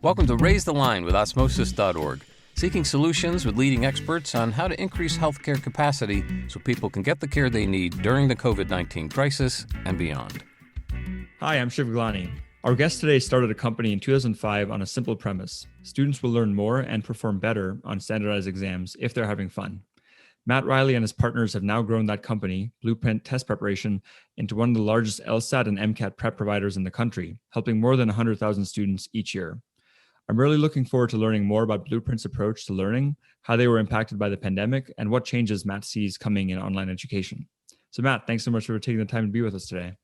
Welcome to Raise the Line with Osmosis.org, seeking solutions with leading experts on how to increase healthcare capacity so people can get the care they need during the COVID-19 crisis and beyond. Hi, I'm Shiv Gaglani. Our guest today started a company in 2005 on a simple premise. Students will learn more and perform better on standardized exams if they're having fun. Matt Riley and his partners have now grown that company, Blueprint Test Preparation, into one of the largest LSAT and MCAT prep providers in the country, helping more than 100,000 students each year. I'm really looking forward to learning more about Blueprint's approach to learning, how they were impacted by the pandemic, and what changes Matt sees coming in online education. So Matt, thanks so much for taking the time to be with us today.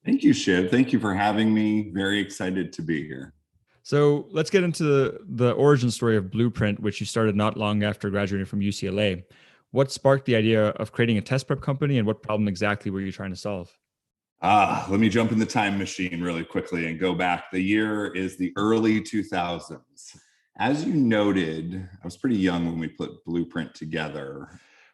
Thank you, Shiv. Thank you for having me. Very excited to be here. So let's get into the origin story of Blueprint, which you started not long after graduating from UCLA. What sparked the idea of creating a test prep company, and what problem exactly were you trying to solve? Let me jump in the time machine really quickly and go back. The year is the early 2000s. As you noted, I was pretty young when we put Blueprint together,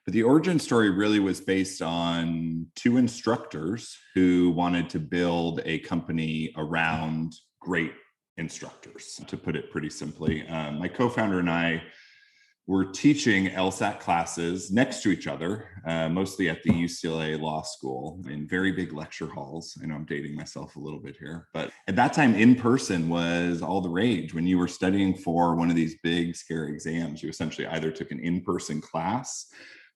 but the origin story really was based on two instructors who wanted to build a company around great instructors, to put it pretty simply. My co-founder and I were teaching LSAT classes next to each other, mostly at the UCLA Law School in very big lecture halls. I know I'm dating myself a little bit here, but at that time, in-person was all the rage. When you were studying for one of these big, scary exams, you essentially either took an in-person class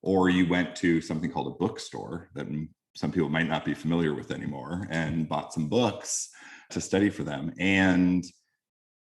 or you went to something called a bookstore that some people might not be familiar with anymore and bought some books to study for them. And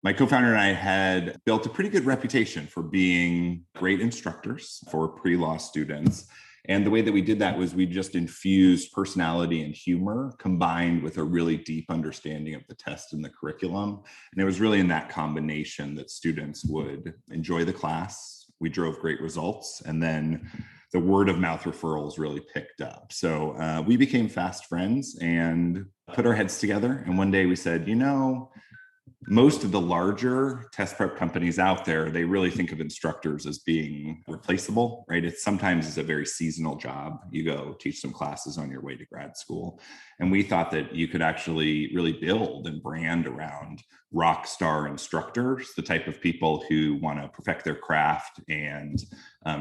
my co-founder and I had built a pretty good reputation for being great instructors for pre-law students. And the way that we did that was we just infused personality and humor combined with a really deep understanding of the test and the curriculum. And it was really in that combination that students would enjoy the class. We drove great results. And then the word of mouth referrals really picked up. So we became fast friends and put our heads together. And one day we said, most of the larger test prep companies out there, they really think of instructors as being replaceable, right? It's sometimes a very seasonal job. You go teach some classes on your way to grad school. And we thought that you could actually really build and brand around Rockstar instructors, the type of people who want to perfect their craft and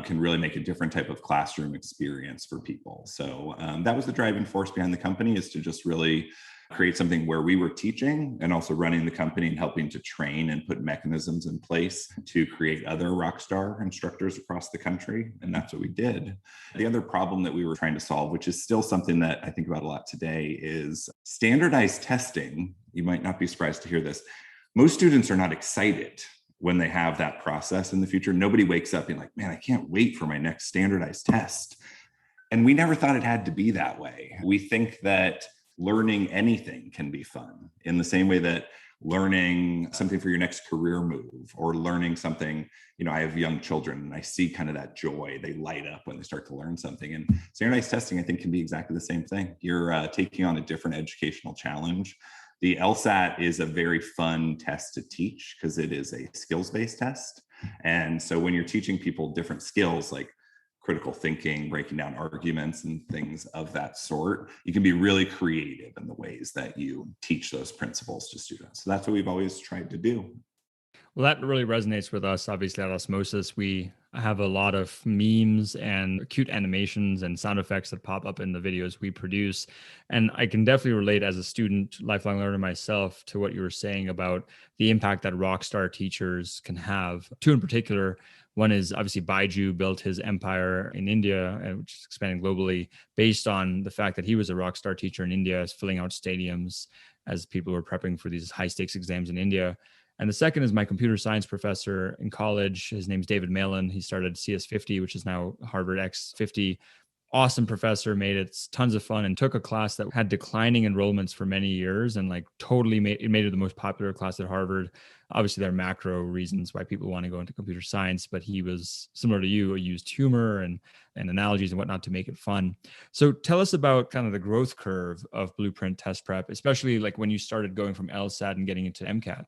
can really make a different type of classroom experience for people. So that was the driving force behind the company, is to just really create something where we were teaching and also running the company and helping to train and put mechanisms in place to create other Rockstar instructors across the country. And that's what we did. The other problem that we were trying to solve, which is still something that I think about a lot today, is standardized testing. You might not be surprised to hear this. Most students are not excited when they have that process in the future. Nobody wakes up being like, man, I can't wait for my next standardized test. And we never thought it had to be that way. We think that learning anything can be fun, in the same way that learning something for your next career move or learning something, I have young children and I see kind of that joy. They light up when they start to learn something. And standardized testing, I think, can be exactly the same thing. You're taking on a different educational challenge. The LSAT is a very fun test to teach because it is a skills-based test. And so when you're teaching people different skills like critical thinking, breaking down arguments and things of that sort, you can be really creative in the ways that you teach those principles to students. So that's what we've always tried to do. Well, that really resonates with us. Obviously at Osmosis, we have a lot of memes and cute animations and sound effects that pop up in the videos we produce. And I can definitely relate as a student, lifelong learner myself, to what you were saying about the impact that Rockstar teachers can have. Two in particular. One is obviously Baiju built his empire in India, which is expanding globally, based on the fact that he was a rock star teacher in India, filling out stadiums as people were prepping for these high stakes exams in India. And the second is my computer science professor in college. His name's David Malin. He started CS50, which is now Harvard X50. Awesome professor, made it tons of fun, and took a class that had declining enrollments for many years and totally made it the most popular class at Harvard. Obviously, there are macro reasons why people want to go into computer science, but he was similar to you, used humor and analogies and whatnot to make it fun. So tell us about kind of the growth curve of Blueprint Test Prep, especially when you started going from LSAT and getting into MCAT.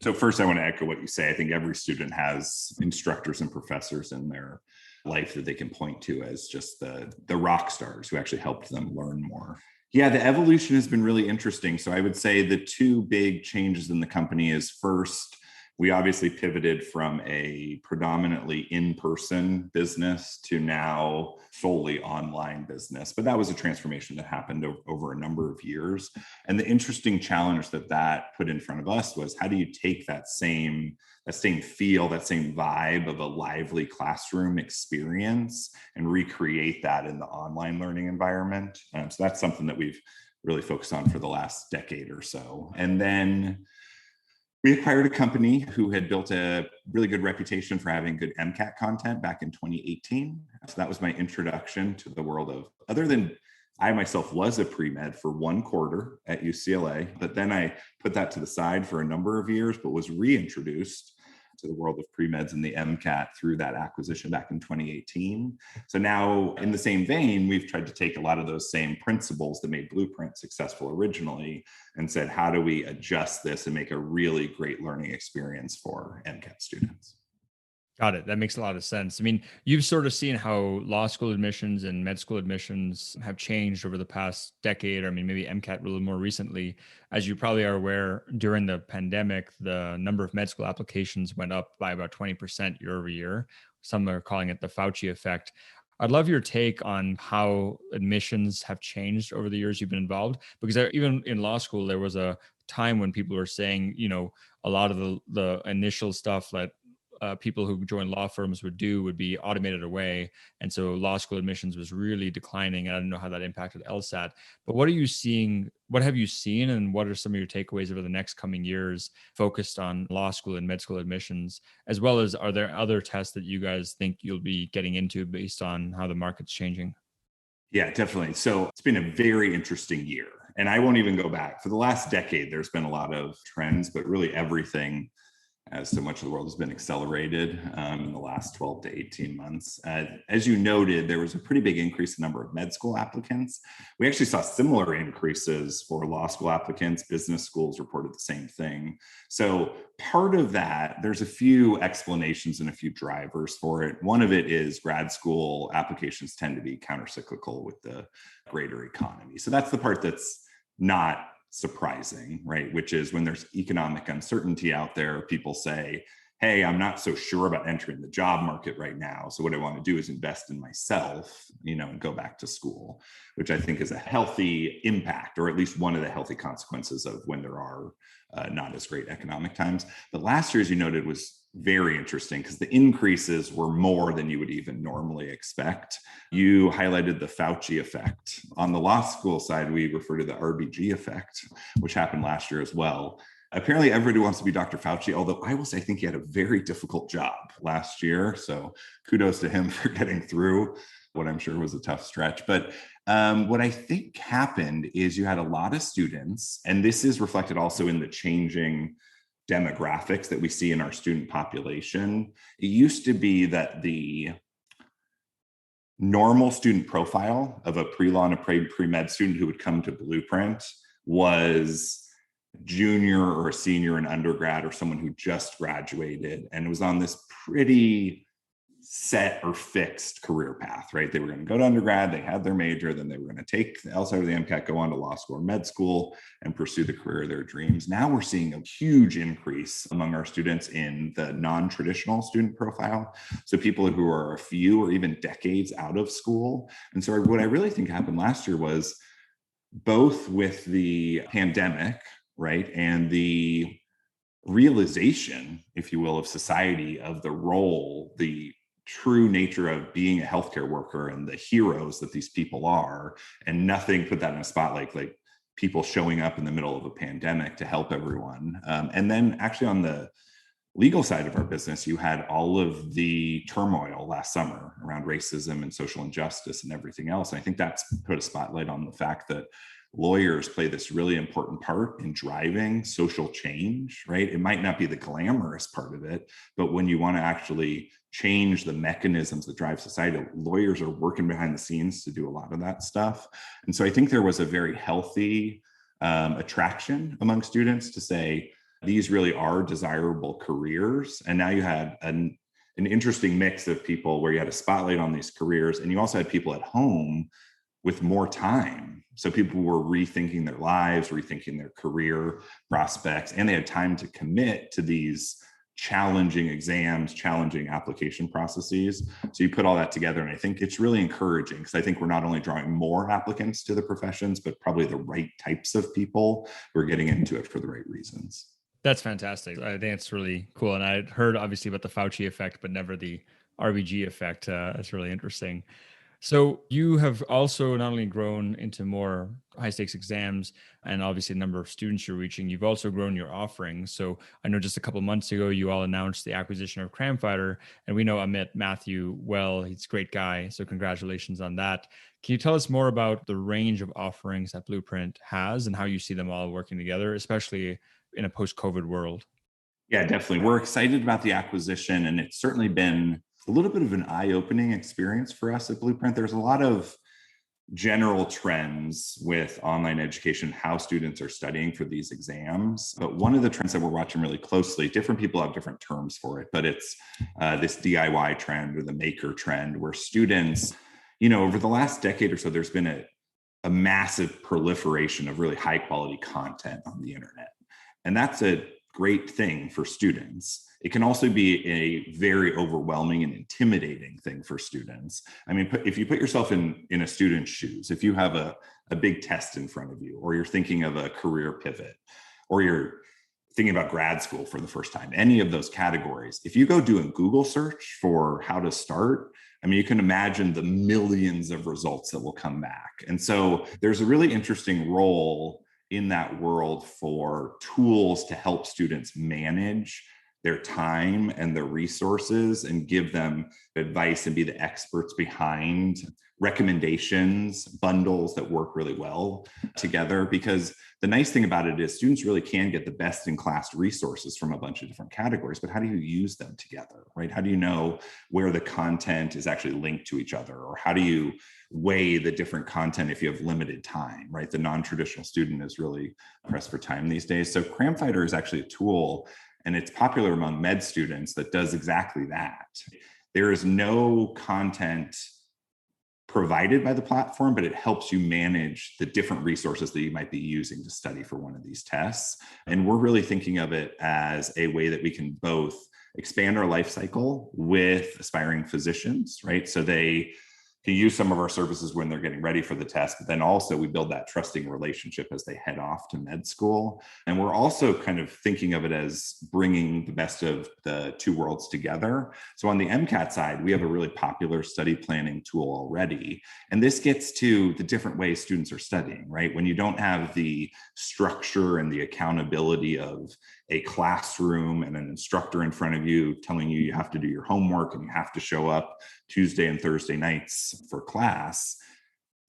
So first, I want to echo what you say. I think every student has instructors and professors in their life that they can point to as just the rock stars who actually helped them learn more. Yeah, the evolution has been really interesting. So I would say the two big changes in the company is, first, We obviously pivoted from a predominantly in-person business to now solely online business. But that was a transformation that happened over a number of years. And the interesting challenge that put in front of us was, how do you take that same feel, that same vibe of a lively classroom experience and recreate that in the online learning environment? So that's something that we've really focused on for the last decade or so. And then we acquired a company who had built a really good reputation for having good MCAT content back in 2018. So that was my introduction to the world of, other than I myself was a pre-med for 1 quarter at UCLA, but then I put that to the side for a number of years, but was reintroduced to the world of pre-meds and the MCAT through that acquisition back in 2018. So now, in the same vein, we've tried to take a lot of those same principles that made Blueprint successful originally and said, how do we adjust this and make a really great learning experience for MCAT students? Got it. That makes a lot of sense. I mean, you've sort of seen how law school admissions and med school admissions have changed over the past decade, or I mean, maybe MCAT a little more recently. As you probably are aware, during the pandemic, the number of med school applications went up by about 20% year over year. Some are calling it the Fauci effect. I'd love your take on how admissions have changed over the years you've been involved, because even in law school, there was a time when people were saying, a lot of the initial stuff that people who joined law firms would be automated away. And so law school admissions was really declining. And I don't know how that impacted LSAT. But what are you seeing? What have you seen? And what are some of your takeaways over the next coming years focused on law school and med school admissions? As well as, are there other tests that you guys think you'll be getting into based on how the market's changing? Yeah, definitely. So it's been a very interesting year. And I won't even go back. For the last decade, there's been a lot of trends, but really everything, as so much of the world has been accelerated in the last 12 to 18 months. As you noted, there was a pretty big increase in the number of med school applicants. We actually saw similar increases for law school applicants. Business schools reported the same thing. So part of that, there's a few explanations and a few drivers for it. One of it is grad school applications tend to be countercyclical with the greater economy. So that's the part that's not surprising, right? Which is when there's economic uncertainty out there, people say, hey, I'm not so sure about entering the job market right now. So what I want to do is invest in myself, and go back to school, which I think is a healthy impact, or at least one of the healthy consequences of when there are not as great economic times. But last year, as you noted, was very interesting because the increases were more than you would even normally expect. You highlighted the Fauci effect. On the law school side, we refer to the RBG effect, which happened last year as well. Apparently, everybody wants to be Dr. Fauci, although I will say I think he had a very difficult job last year. So kudos to him for getting through what I'm sure was a tough stretch. But what I think happened is you had a lot of students, and this is reflected also in the changing demographics that we see in our student population. It used to be that the normal student profile of a pre-law and a pre-med student who would come to Blueprint was junior or a senior in undergrad, or someone who just graduated and was on this pretty set or fixed career path, right? They were going to go to undergrad, they had their major, then they were going to take the LSAT or the MCAT, go on to law school or med school and pursue the career of their dreams. Now we're seeing a huge increase among our students in the non-traditional student profile. So people who are a few or even decades out of school. And so what I really think happened last year was, both with the pandemic, right, and the realization, if you will, of society, of the role, the true nature of being a healthcare worker and the heroes that these people are, and nothing put that in a spotlight like people showing up in the middle of a pandemic to help everyone. And then actually on the legal side of our business, you had all of the turmoil last summer around racism and social injustice and everything else. And I think that's put a spotlight on the fact that lawyers play this really important part in driving social change, right? It might not be the glamorous part of it, but when you want to actually change the mechanisms that drive society, lawyers are working behind the scenes to do a lot of that stuff. And so I think there was a very healthy attraction among students to say, these really are desirable careers. And now you had an interesting mix of people where you had a spotlight on these careers, and you also had people at home with more time. So people were rethinking their lives, rethinking their career prospects, and they had time to commit to these challenging exams, challenging application processes. So you put all that together, and I think it's really encouraging, because I think we're not only drawing more applicants to the professions, but probably the right types of people who are getting into it for the right reasons. That's fantastic. I think it's really cool. And I heard obviously about the Fauci effect, but never the RBG effect. That's really interesting. So you have also not only grown into more high stakes exams and obviously the number of students you're reaching, you've also grown your offerings. So I know just a couple of months ago, you all announced the acquisition of Cram Fighter, and we know Amit Matthew well. He's a great guy. So congratulations on that. Can you tell us more about the range of offerings that Blueprint has and how you see them all working together, especially in a post-COVID world? Yeah, definitely. We're excited about the acquisition, and it's certainly been a little bit of an eye-opening experience for us at Blueprint. There's a lot of general trends with online education, how students are studying for these exams. But one of the trends that we're watching really closely, different people have different terms for it, but it's this DIY trend or the maker trend, where students, over the last decade or so, there's been a massive proliferation of really high quality content on the internet. And that's a great thing for students. It can also be a very overwhelming and intimidating thing for students. I mean, if you put yourself in a student's shoes, if you have a big test in front of you, or you're thinking of a career pivot, or you're thinking about grad school for the first time, any of those categories, if you go do a Google search for how to start, I mean, you can imagine the millions of results that will come back. And so there's a really interesting role in that world for tools to help students manage their time and their resources and give them advice and be the experts behind recommendations, bundles that work really well together. Because the nice thing about it is students really can get the best in class resources from a bunch of different categories, but how do you use them together, right? How do you know where the content is actually linked to each other? Or how do you weigh the different content if you have limited time, right? The non-traditional student is really pressed for time these days. So Cram Fighter is actually a tool, and it's popular among med students, that does exactly that. There is no content provided by the platform, but it helps you manage the different resources that you might be using to study for one of these tests. And we're really thinking of it as a way that we can both expand our life cycle with aspiring physicians, right? So they can use some of our services when they're getting ready for the test, but then also we build that trusting relationship as they head off to med school. And we're also kind of thinking of it as bringing the best of the two worlds together. So on the MCAT side, we have a really popular study planning tool already. And this gets to the different ways students are studying, right? When you don't have the structure and the accountability of a classroom and an instructor in front of you telling you you have to do your homework and you have to show up Tuesday and Thursday nights for class,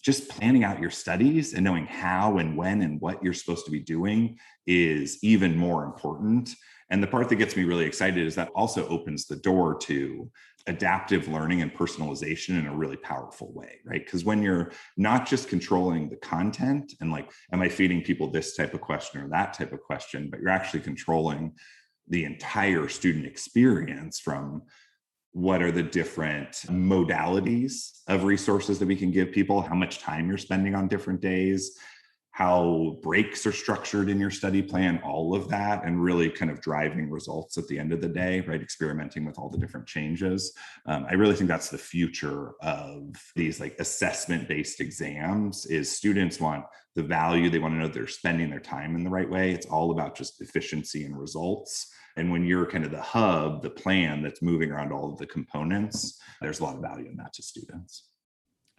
just planning out your studies and knowing how and when and what you're supposed to be doing is even more important. And the part that gets me really excited is that also opens the door to adaptive learning and personalization in a really powerful way, right? Because when you're not just controlling the content and like, am I feeding people this type of question or that type of question, but you're actually controlling the entire student experience, from what are the different modalities of resources that we can give people, how much time you're spending on different days, how breaks are structured in your study plan, all of that, and really kind of driving results at the end of the day, right? Experimenting with all the different changes. I really think that's the future of these like assessment-based exams. Is students want the value, they want to know they're spending their time in the right way. It's all about just efficiency and results. And when you're kind of the hub, the plan that's moving around all of the components, there's a lot of value in that to students.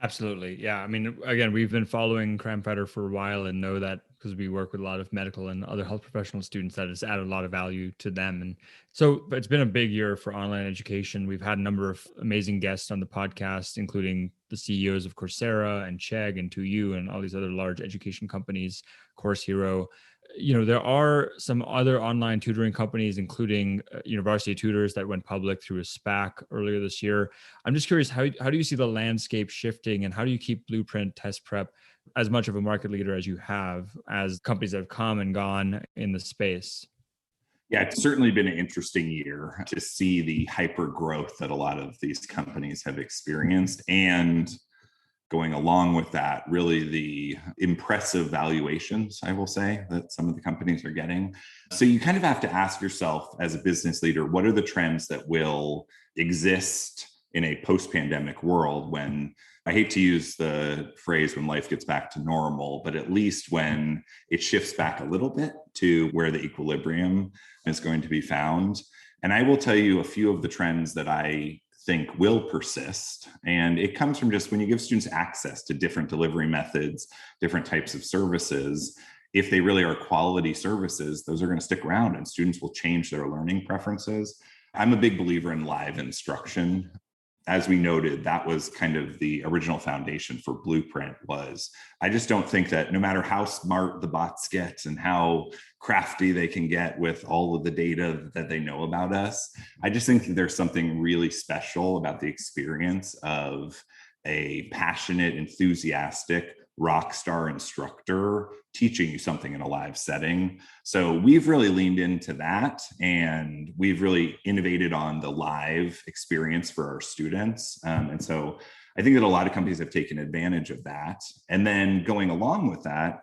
Absolutely. Yeah. I mean, again, we've been following Cram Fighter for a while and know that because we work with a lot of medical and other health professional students, that it's added a lot of value to them. And so it's been a big year for online education. We've had a number of amazing guests on the podcast, including the CEOs of Coursera and Chegg and 2U and all these other large education companies, Course Hero. There are some other online tutoring companies, including University Tutors, that went public through a SPAC earlier this year. I'm just curious, how do you see the landscape shifting, and how do you keep Blueprint Test Prep as much of a market leader as you have, as companies that have come and gone in the space? Yeah, it's certainly been an interesting year to see the hyper growth that a lot of these companies have experienced. And going along with that, really the impressive valuations, I will say, that some of the companies are getting. So you kind of have to ask yourself as a business leader, what are the trends that will exist in a post-pandemic world when, I hate to use the phrase when life gets back to normal, but at least when it shifts back a little bit to where the equilibrium is going to be found. And I will tell you a few of the trends that I think will persist. And it comes from just when you give students access to different delivery methods, different types of services, if they really are quality services, those are going to stick around and students will change their learning preferences. I'm a big believer in live instruction. As we noted, that was kind of the original foundation for Blueprint. Was I just don't think that no matter how smart the bots get and how crafty they can get with all of the data that they know about us, I just think that there's something really special about the experience of a passionate, enthusiastic Rockstar instructor teaching you something in a live setting. So we've really leaned into that, and we've really innovated on the live experience for our students. And so I think that a lot of companies have taken advantage of that. And then going along with that,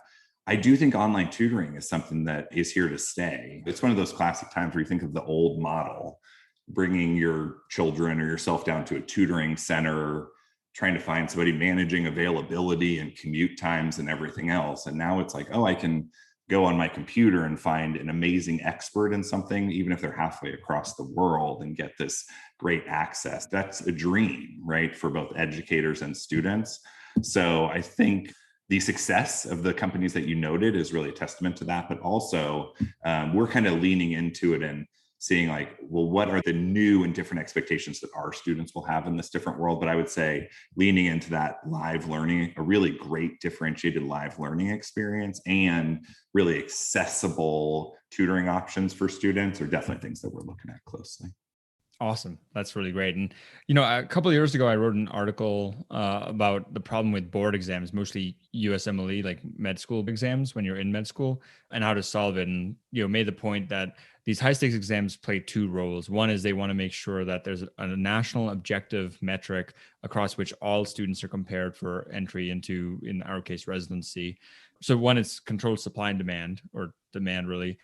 I do think online tutoring is something that is here to stay. It's one of those classic times where you think of the old model, bringing your children or yourself down to a tutoring center, trying to find somebody managing availability and commute times and everything else. And now it's like, oh, I can go on my computer and find an amazing expert in something, even if they're halfway across the world, and get this great access. That's a dream, right, for both educators and students. So I think the success of the companies that you noted is really a testament to that. But also, we're kind of leaning into it and seeing like, well, what are the new and different expectations that our students will have in this different world? But I would say leaning into that live learning, a really great differentiated live learning experience and really accessible tutoring options for students are definitely things that we're looking at closely. Awesome. That's really great. And, a couple of years ago, I wrote an article about the problem with board exams, mostly USMLE, like med school exams when you're in med school, and how to solve it. And, made the point that these high stakes exams play two roles. One is they want to make sure that there's a national objective metric across which all students are compared for entry into, in our case, residency. So one is controlled supply and demand, or demand really.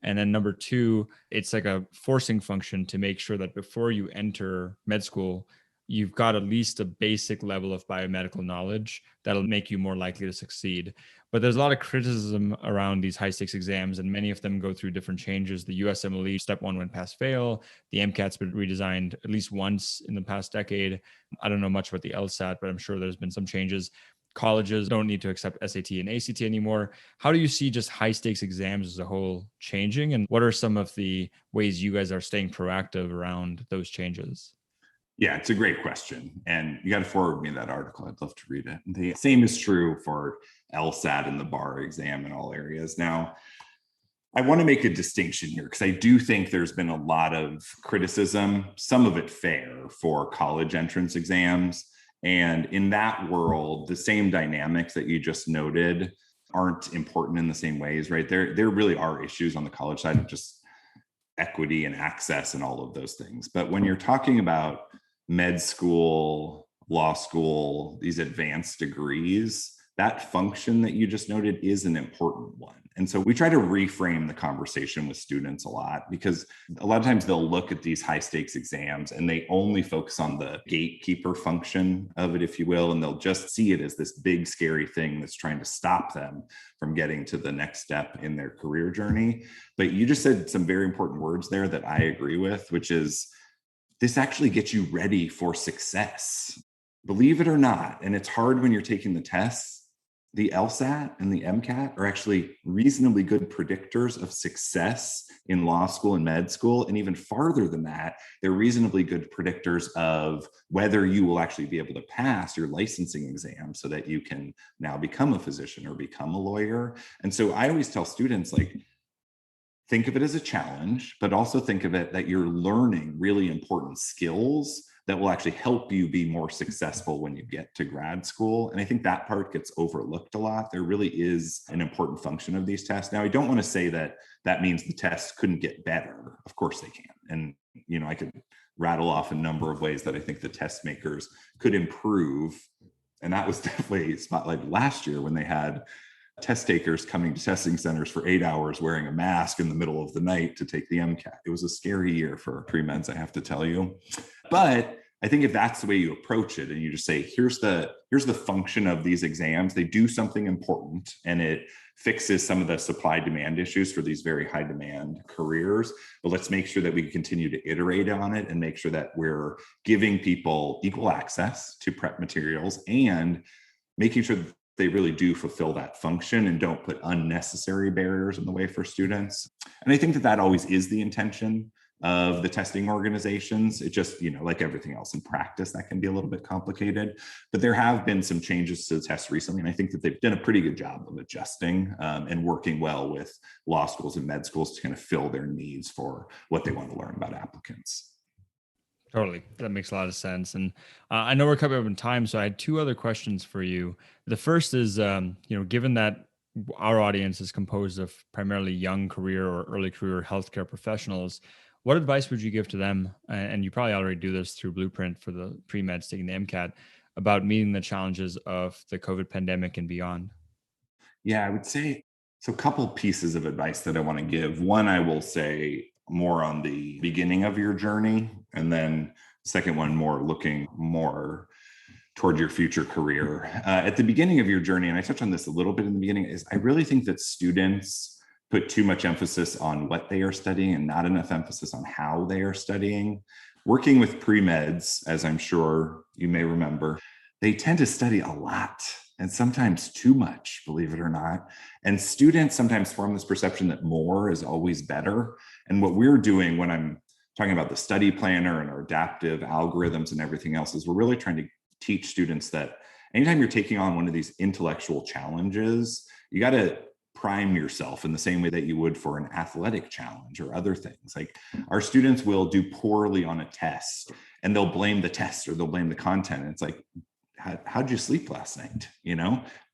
And then number two, it's like a forcing function to make sure that before you enter med school, you've got at least a basic level of biomedical knowledge that'll make you more likely to succeed. But there's a lot of criticism around these high stakes exams, and many of them go through different changes. The USMLE step one, when pass fail. The MCAT's been redesigned at least once in the past decade. I don't know much about the LSAT, but I'm sure there's been some changes. Colleges don't need to accept SAT and ACT anymore. How do you see just high stakes exams as a whole changing? And what are some of the ways you guys are staying proactive around those changes? Yeah, it's a great question. And you got to forward me that article. I'd love to read it. The same is true for LSAT and the bar exam in all areas. Now, I want to make a distinction here because I do think there's been a lot of criticism, some of it fair, for college entrance exams. And in that world, the same dynamics that you just noted aren't important in the same ways, right? There really are issues on the college side of just equity and access and all of those things. But when you're talking about med school, law school, these advanced degrees, that function that you just noted is an important one. And so we try to reframe the conversation with students a lot, because a lot of times they'll look at these high stakes exams and they only focus on the gatekeeper function of it, if you will, and they'll just see it as this big, scary thing that's trying to stop them from getting to the next step in their career journey. But you just said some very important words there that I agree with, which is this actually gets you ready for success. Believe it or not, and it's hard when you're taking the tests, the LSAT and the MCAT are actually reasonably good predictors of success in law school and med school. And even farther than that, they're reasonably good predictors of whether you will actually be able to pass your licensing exam so that you can now become a physician or become a lawyer. And so I always tell students, like, think of it as a challenge, but also think of it that you're learning really important skills that will actually help you be more successful when you get to grad school. And I think that part gets overlooked a lot. There really is an important function of these tests. Now, I don't want to say that that means the tests couldn't get better. Of course they can. And, I could rattle off a number of ways that I think the test makers could improve And that was definitely a spotlight last year when they had test takers coming to testing centers for 8 hours wearing a mask in the middle of the night to take the MCAT. It was a scary year for pre-meds, I have to tell you. But I think if that's the way you approach it and you just say, here's the function of these exams, they do something important and it fixes some of the supply demand issues for these very high demand careers. But let's make sure that we continue to iterate on it and make sure that we're giving people equal access to prep materials and making sure that they really do fulfill that function and don't put unnecessary barriers in the way for students. And I think that always is the intention of the testing organizations. It just, like everything else in practice, that can be a little bit complicated. But there have been some changes to the test recently, and I think that they've done a pretty good job of adjusting and working well with law schools and med schools to kind of fill their needs for what they want to learn about applicants. Totally. That makes a lot of sense. And I know we're coming up in time, so I had two other questions for you. The first is, given that our audience is composed of primarily young career or early career healthcare professionals, what advice would you give to them? And you probably already do this through Blueprint for the pre-meds taking the MCAT, about meeting the challenges of the COVID pandemic and beyond. Yeah, I would say, so a couple pieces of advice that I want to give. One, I will say more on the beginning of your journey. And then the second one, looking more toward your future career. At the beginning of your journey, and I touched on this a little bit in the beginning, is I really think that students put too much emphasis on what they are studying and not enough emphasis on how they are studying. Working with pre-meds, as I'm sure you may remember, they tend to study a lot and sometimes too much, believe it or not. And students sometimes form this perception that more is always better. And what we're doing when I'm talking about the study planner and our adaptive algorithms and everything else is we're really trying to teach students that anytime you're taking on one of these intellectual challenges, you got to prime yourself in the same way that you would for an athletic challenge or other things. Like our students will do poorly on a test and they'll blame the test or they'll blame the content. And it's like, how'd you sleep last night?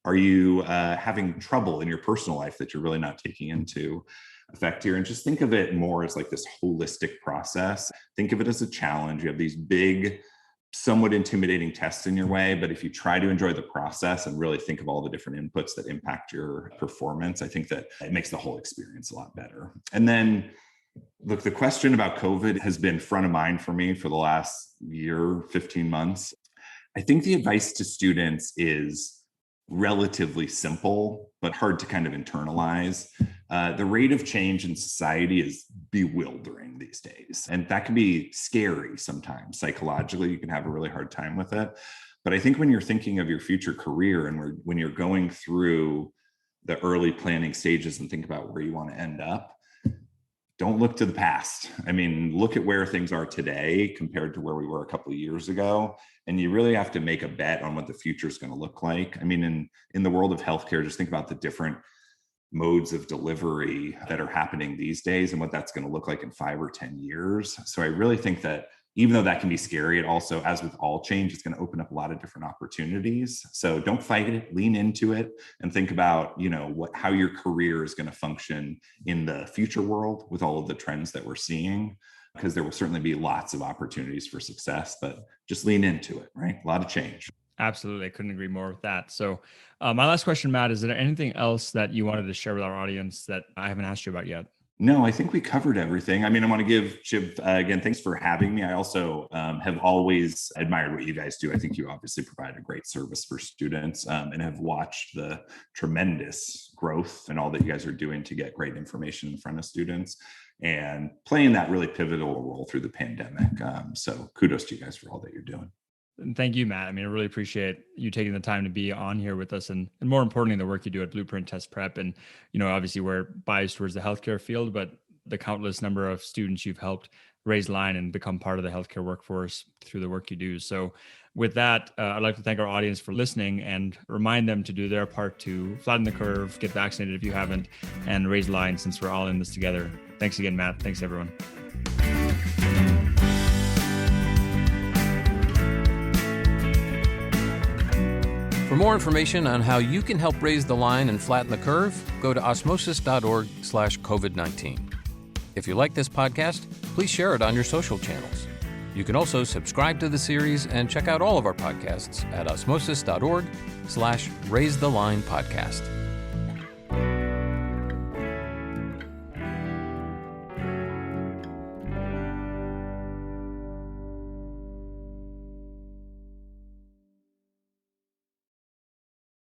Are you having trouble in your personal life that you're really not taking into effect here? And just think of it more as like this holistic process. Think of it as a challenge. You have these big, somewhat intimidating tests in your way, but if you try to enjoy the process and really think of all the different inputs that impact your performance, I think that it makes the whole experience a lot better. And then look, the question about COVID has been front of mind for me for the last year, 15 months. I think the advice to students is relatively simple, but hard to kind of internalize. The rate of change in society is bewildering these days. And that can be scary sometimes. Psychologically, you can have a really hard time with it. But I think when you're thinking of your future career and when you're going through the early planning stages and think about where you want to end up, don't look to the past. I mean, look at where things are today compared to where we were a couple of years ago. And you really have to make a bet on what the future is going to look like. I mean, in the world of healthcare, just think about the different modes of delivery that are happening these days and what that's going to look like in 5 or 10 years. So I really think that even though that can be scary, it also, as with all change, it's going to open up a lot of different opportunities. So don't fight it, lean into it, and think about, how your career is going to function in the future world with all of the trends that we're seeing, because there will certainly be lots of opportunities for success, but just lean into it, right? A lot of change. Absolutely. I couldn't agree more with that. So my last question, Matt, is there anything else that you wanted to share with our audience that I haven't asked you about yet? No, I think we covered everything. I mean, I want to give Shiv, again, thanks for having me. I also have always admired what you guys do. I think you obviously provide a great service for students and have watched the tremendous growth and all that you guys are doing to get great information in front of students and playing that really pivotal role through the pandemic. So kudos to you guys for all that you're doing. And thank you, Matt. I mean, I really appreciate you taking the time to be on here with us and more importantly, the work you do at Blueprint Test Prep. And, obviously we're biased towards the healthcare field, but the countless number of students you've helped raise line and become part of the healthcare workforce through the work you do. So with that, I'd like to thank our audience for listening and remind them to do their part to flatten the curve, get vaccinated if you haven't, and raise line since we're all in this together. Thanks again, Matt. Thanks, everyone. For more information on how you can help raise the line and flatten the curve, go to osmosis.org/COVID-19. If you like this podcast, please share it on your social channels. You can also subscribe to the series and check out all of our podcasts at osmosis.org/raisetheline podcast.